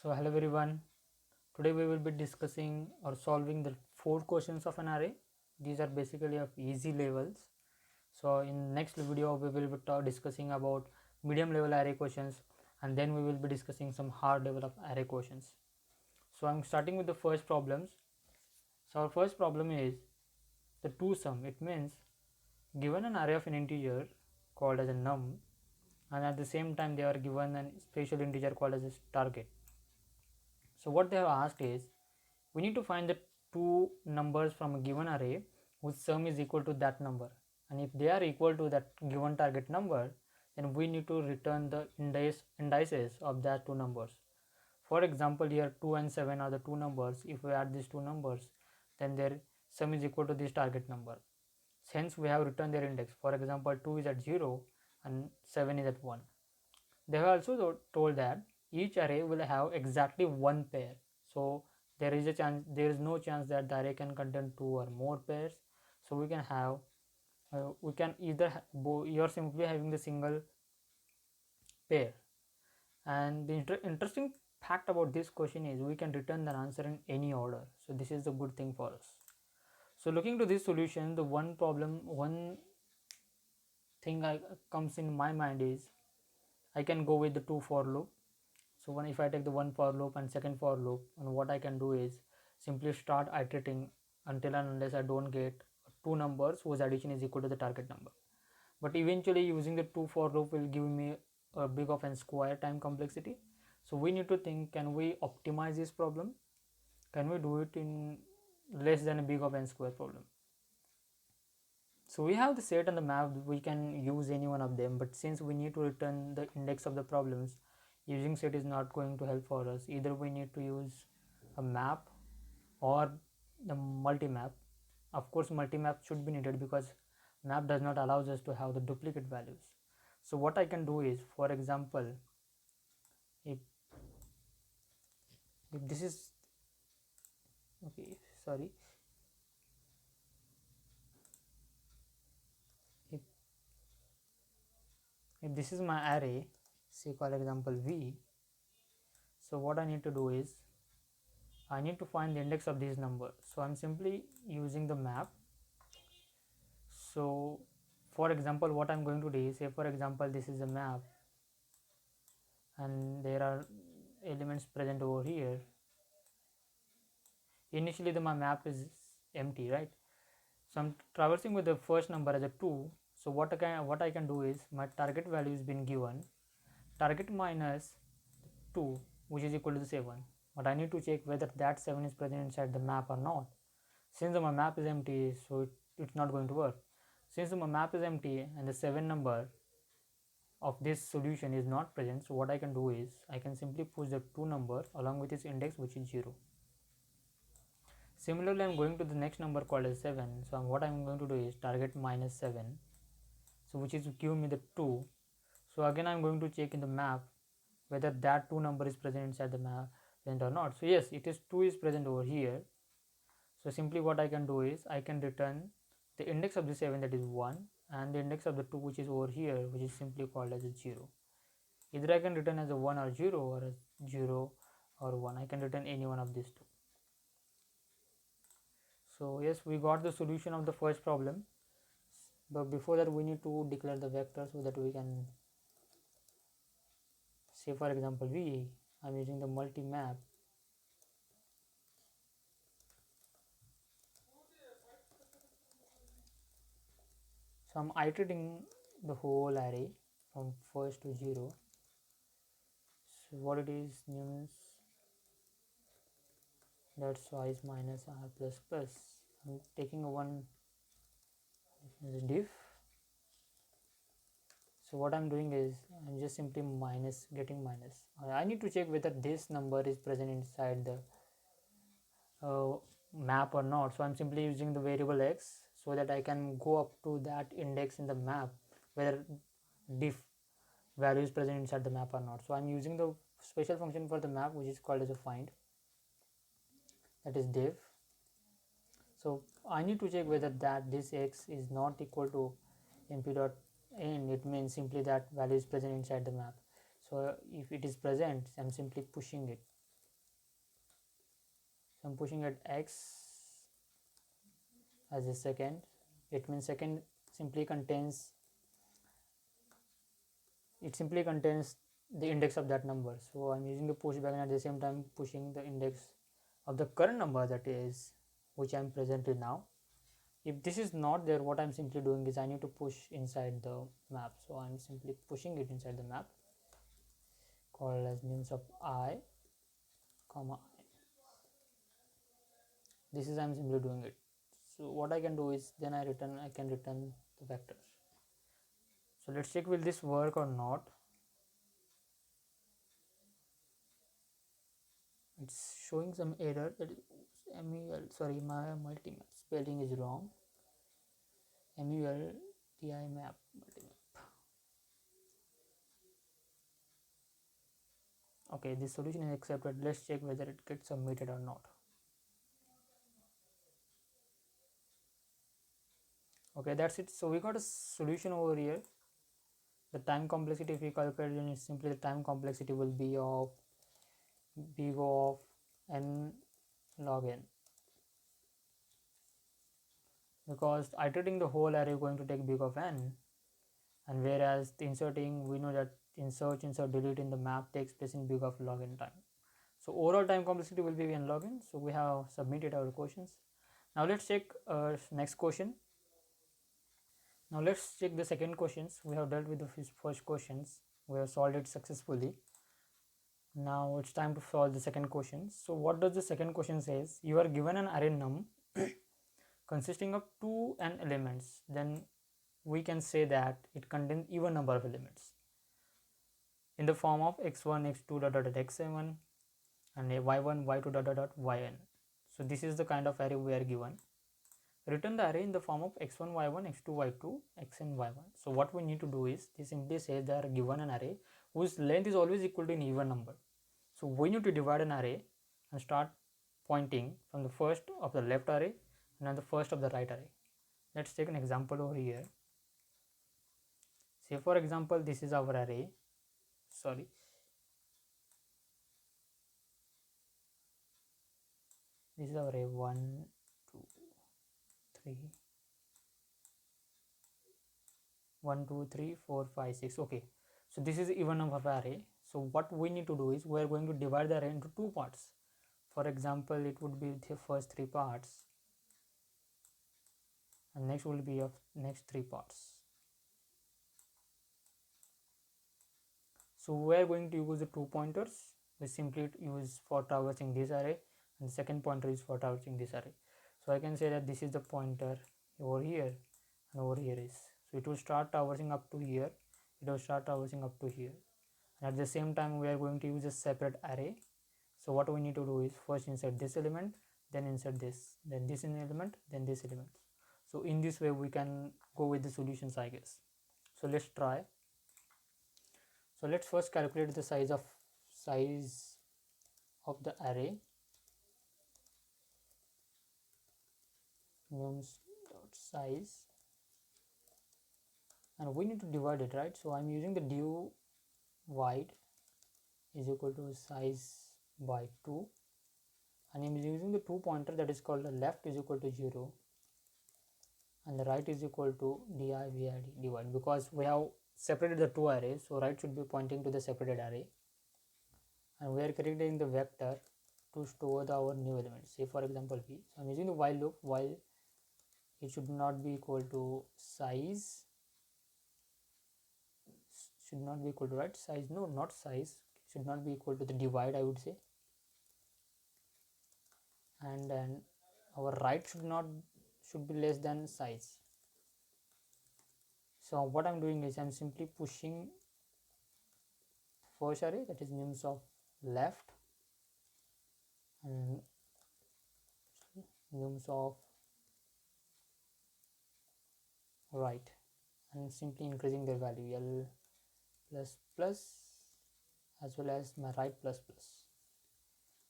So hello everyone. Today we will be discussing or solving the 4 questions of an array. These are basically of easy levels. So in next video we will be discussing about medium level array questions, and then we will be discussing some hard level of array questions. So I'm starting with the first problems. So our first problem is the 2 sum. It means given an array of an integer called as a num, and at the same time they are given a special integer called as a target. So what they have asked is, we need to find the two numbers from a given array whose sum is equal to that number, and if they are equal to that given target number, then we need to return the indices of that two numbers. For example, here 2 and 7 are the two numbers. If we add these two numbers, then their sum is equal to this target number. Hence we have returned their index. For example, 2 is at 0 and 7 is at 1. They have also told that each array will have exactly one pair. So there is no chance that the array can contain two or more pairs. So we can have we can either you're simply having the single pair. And the interesting fact about this question is we can return the answer in any order. So this is the good thing for us. So looking to this solution, the one thing comes in my mind is I can go with the 2 for loop. So if I take the one for loop and second for loop, and what I can do is simply start iterating until and unless I don't get two numbers whose addition is equal to the target number. But eventually using the 2 for loop will give me a big of n square time complexity. So we need to think, can we optimize this problem? Can we do it in less than a big of n square problem? So we have the set and the map, we can use any one of them, but since we need to return the index of the problems, using set is not going to help for us. Either we need to use a map or the multi-map. Of course multi-map should be needed because map does not allow us to have the duplicate values. So what I can do is, for example, if this is okay, sorry, if this is my array, say for example v, so what I need to do is I need to find the index of these numbers. So I'm simply using the map. So for example, what I'm going to do is, say for example this is a map and there are elements present over here. Initially my map is empty, right? So I'm traversing with the first number as a 2. So what I can do is, my target value has been given target minus 2, which is equal to 7, but I need to check whether that 7 is present inside the map or not. Since my map is empty, so it's not going to work. Since my map is empty and the 7 number of this solution is not present, so what I can do is I can simply push the 2 number along with its index, which is 0. Similarly, I'm going to the next number called as 7. So what I'm going to do is target minus 7, so which is give me the 2. So again I'm going to check in the map whether that 2 number is present inside the map or not. So yes, it is 2 is present over here. So simply what I can do is I can return the index of the 7, that is 1, and the index of the 2, which is over here, which is simply called as a 0. Either I can return as a 1 or 0, or a 0 or 1. I can return any one of these two. So yes, we got the solution of the first problem, but before that we need to declare the vector so that we can, say for example v, I'm using the multi-map. So I'm iterating the whole array from first to 0. So what it is means that's size minus r plus plus. I'm taking a one diff. So what I'm doing is I'm just simply getting minus. I need to check whether this number is present inside the map or not. So I'm simply using the variable x so that I can go up to that index in the map whether diff value is present inside the map or not. So I'm using the special function for the map, which is called as a find, that is diff. So I need to check whether that this x is not equal to np dot n. It means simply that value is present inside the map. So if it is present, I'm simply pushing it. So I'm pushing at x as a second. It means second simply contains the index of that number. So I'm using the pushback and at the same time pushing the index of the current number, that is which I'm presently now. If this is not there, what I'm simply doing is I need to push inside the map. So I'm simply pushing it inside the map called as names of I comma I. This is I'm simply doing it. So what I can do is then I can return the vectors. So let's check will this work or not. It's showing some error, that is MUL, sorry, my multimap spelling is wrong. MULTI map multimap. Okay, this solution is accepted. Let's check whether it gets submitted or not. Okay, that's it. So we got a solution over here. The time complexity, if we calculate, then it's simply the time complexity will be of big of n log n, because iterating the whole array is going to take big of n, and whereas the inserting, we know that insert delete in the map takes place in big of log n time. So overall time complexity will be n log n. So we have submitted our questions. Now let's check next question. Now let's check the second questions. We have dealt with the first questions. We have solved it successfully. Now it's time to solve the second question. So what does the second question says? You are given an array num consisting of 2n elements. Then we can say that it contains even number of elements in the form of x1, x2 dot dot x7 and a y1, y2 dot dot yn. So this is the kind of array we are given. Return the array in the form of x1, y1, x2, y2, xn, y1. So what we need to do is, this simply says they are given an array whose length is always equal to an even number. So we need to divide an array and start pointing from the first of the left array and then the first of the right array. Let's take an example over here. Say for example, this is our array. Sorry. This is our array 1, 2, 3, 1, 2, 3, 4, 5, 6. Okay. So this is even number of array. So what we need to do is we are going to divide the array into two parts. For example, it would be the first three parts, and next will be of next three parts. So we are going to use the two pointers. We simply use for traversing this array, and the second pointer is for traversing this array. So I can say that this is the pointer over here and over here is. So it will start traversing up to here. It will start traversing up to here. And at the same time, we are going to use a separate array. So what we need to do is first insert this element, then insert this, then this element, then this element. So in this way we can go with the solutions, I guess. So let's try. So let's first calculate the size of the array. Nums dot size, and we need to divide it, right? So I'm using the div wide is equal to size by 2, and I'm using the two pointer, that is called the left is equal to 0 and the right is equal to divid divide, because we have separated the two arrays. So right should be pointing to the separated array, and we are creating the vector to store our new elements. Say for example v. So I'm using the while loop. While it should not be equal to size, should not be equal to, right, size, no, not size, should not be equal to the divide, I would say. And then our right should be less than size. So what I'm doing is I'm simply pushing first array, that is names of left, and names of right, and simply increasing their value, L plus plus as well as my right plus plus,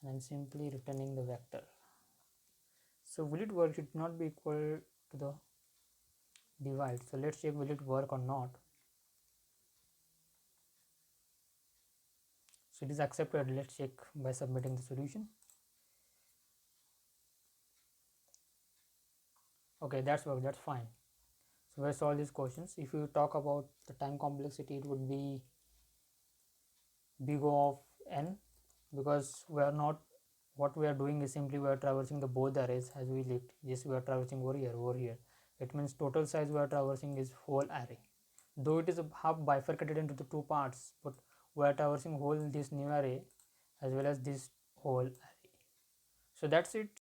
and I'm simply returning the vector. So will it work? It should not be equal to the divide. So let's check will it work or not. So it is accepted. Let's check by submitting the solution. Okay, that's work, that's fine. So we'll solve these questions. If you talk about the time complexity, it would be big O of n, because we are not, what we are doing is simply we are traversing the both arrays as we did. Yes, we are traversing over here. It means total size we are traversing is whole array. Though it is a half bifurcated into the two parts, but we are traversing whole this new array as well as this whole array. So that's it.